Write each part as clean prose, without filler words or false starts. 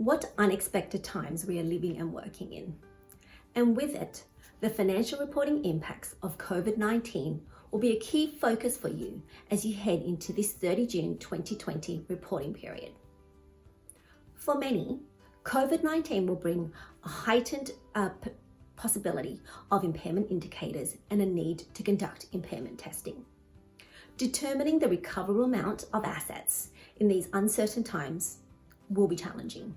what unexpected times we are living and working in. And with it, the financial reporting impacts of COVID-19 will be a key focus for you as you head into this 30 June 2020 reporting period. For many, COVID-19 will bring a heightened possibility of impairment indicators and a need to conduct impairment testing. Determining the recoverable amount of assets in these uncertain times will be challenging.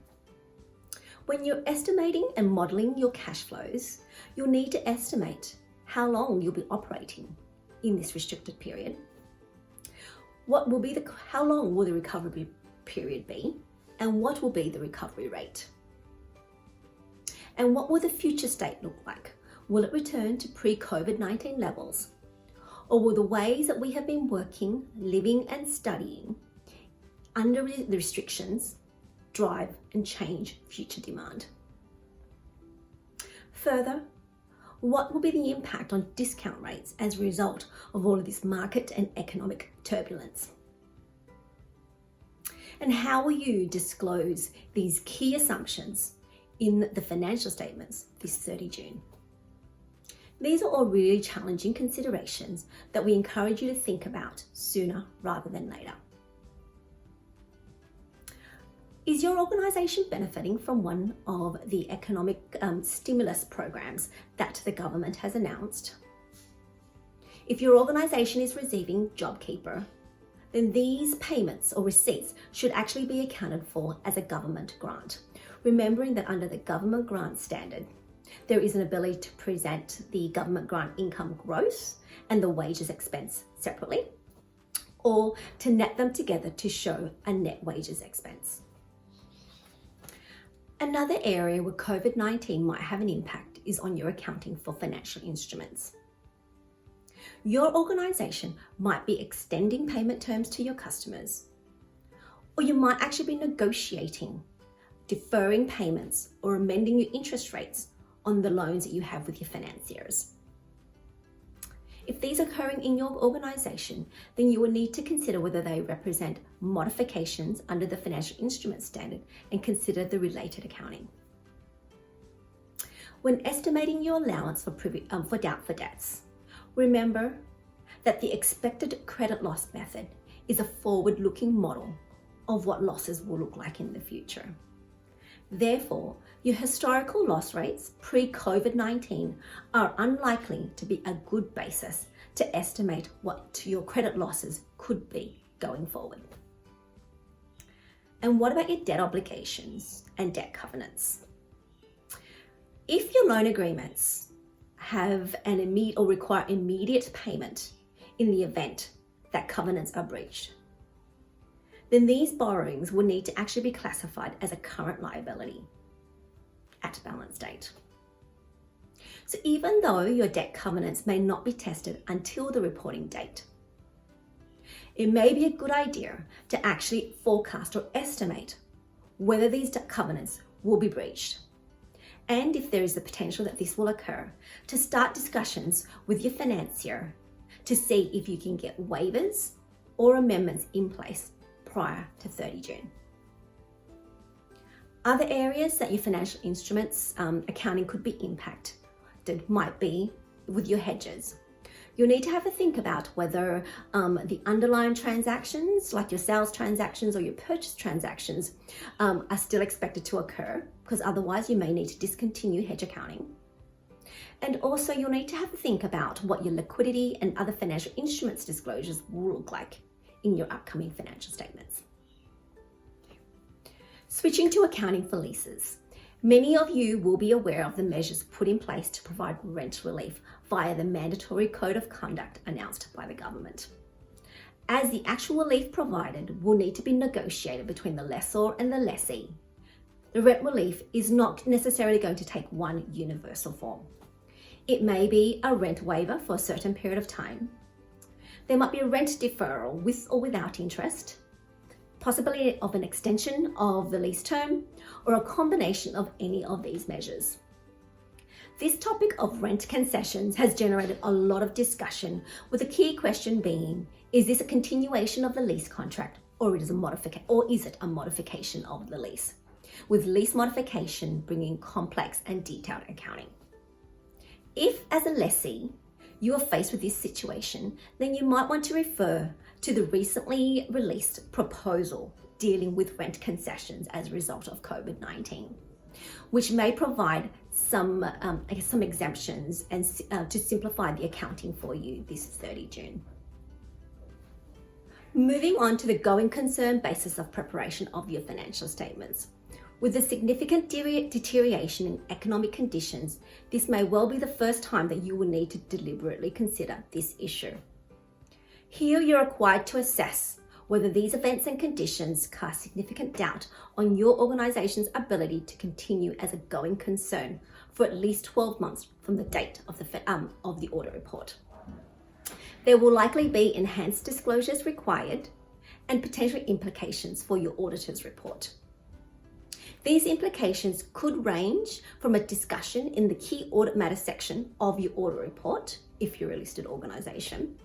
When you're estimating and modelling your cash flows, you'll need to estimate how long you'll be operating in this restricted period. How long will the recovery period be, and what will be the recovery rate? And what will the future state look like? Will it return to pre-COVID-19 levels? Or will the ways that we have been working, living and studying under the restrictions drive and change future demand? Further, what will be the impact on discount rates as a result of all of this market and economic turbulence? And how will you disclose these key assumptions in the financial statements this 30 June? These are all really challenging considerations that we encourage you to think about sooner rather than later. Is your organisation benefiting from one of the economic stimulus programs that the government has announced? If your organisation is receiving JobKeeper, then these payments or receipts should actually be accounted for as a government grant, remembering that under the government grant standard, there is an ability to present the government grant income gross and the wages expense separately, or to net them together to show a net wages expense. Another area where COVID-19 might have an impact is on your accounting for financial instruments. Your organisation might be extending payment terms to your customers, or you might actually be negotiating, deferring payments, or amending your interest rates on the loans that you have with your financiers. If these are occurring in your organisation, then you will need to consider whether they represent modifications under the financial instrument standard and consider the related accounting. When estimating your allowance for doubtful debts, remember that the expected credit loss method is a forward-looking model of what losses will look like in the future. Therefore, your historical loss rates pre-COVID-19 are unlikely to be a good basis to estimate what your credit losses could be going forward. And what about your debt obligations and debt covenants? If your loan agreements have an immediate or require immediate payment in the event that covenants are breached, then these borrowings will need to actually be classified as a current liability at balance date. So even though your debt covenants may not be tested until the reporting date, it may be a good idea to actually forecast or estimate whether these debt covenants will be breached. And if there is the potential that this will occur, to start discussions with your financier to see if you can get waivers or amendments in place prior to 30 June. Other areas that your financial instruments accounting could be impacted might be with your hedges. You'll need to have a think about whether the underlying transactions, like your sales transactions or your purchase transactions, are still expected to occur, because otherwise you may need to discontinue hedge accounting. And also you'll need to have a think about what your liquidity and other financial instruments disclosures will look like in your upcoming financial statements. Switching to accounting for leases. Many of you will be aware of the measures put in place to provide rent relief via the mandatory code of conduct announced by the government. As the actual relief provided will need to be negotiated between the lessor and the lessee, the rent relief is not necessarily going to take one universal form. It may be a rent waiver for a certain period of time. There might be a rent deferral with or without interest, possibility of an extension of the lease term, or a combination of any of these measures. This topic of rent concessions has generated a lot of discussion, with the key question being, is this a continuation of the lease contract, or is it a modification of the lease? with lease modification bringing complex and detailed accounting. If, as a lessee, you are faced with this situation, then you might want to refer to the recently released proposal dealing with rent concessions as a result of COVID-19, which may provide some exemptions and to simplify the accounting for you this 30 June. Moving on to the going concern basis of preparation of your financial statements. With a significant deterioration in economic conditions, this may well be the first time that you will need to deliberately consider this issue. Here you're required to assess whether these events and conditions cast significant doubt on your organisation's ability to continue as a going concern for at least 12 months from the date of the audit report. There will likely be enhanced disclosures required and potential implications for your auditor's report. These implications could range from a discussion in the key audit matter section of your audit report, if you're a listed organisation,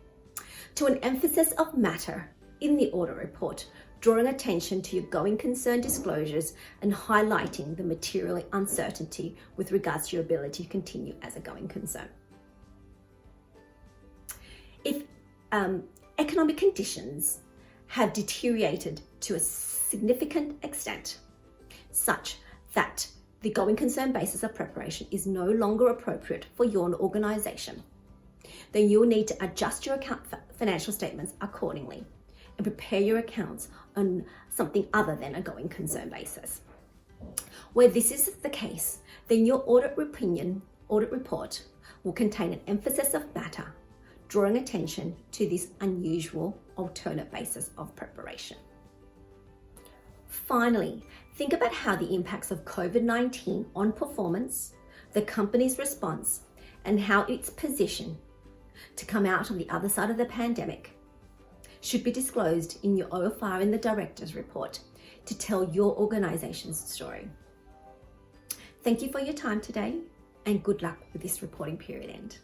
to an emphasis of matter in the audit report, drawing attention to your going concern disclosures and highlighting the material uncertainty with regards to your ability to continue as a going concern. If economic conditions have deteriorated to a significant extent, such that the going concern basis of preparation is no longer appropriate for your organisation, then you will need to adjust your financial statements accordingly and prepare your accounts on something other than a going concern basis. Where this is the case, then your audit report will contain an emphasis of matter, drawing attention to this unusual alternate basis of preparation. Finally, think about how the impacts of COVID-19 on performance, the company's response, and how its position to come out on the other side of the pandemic should be disclosed in your OFR in the Director's Report to tell your organisation's story. Thank you for your time today, and good luck with this reporting period end.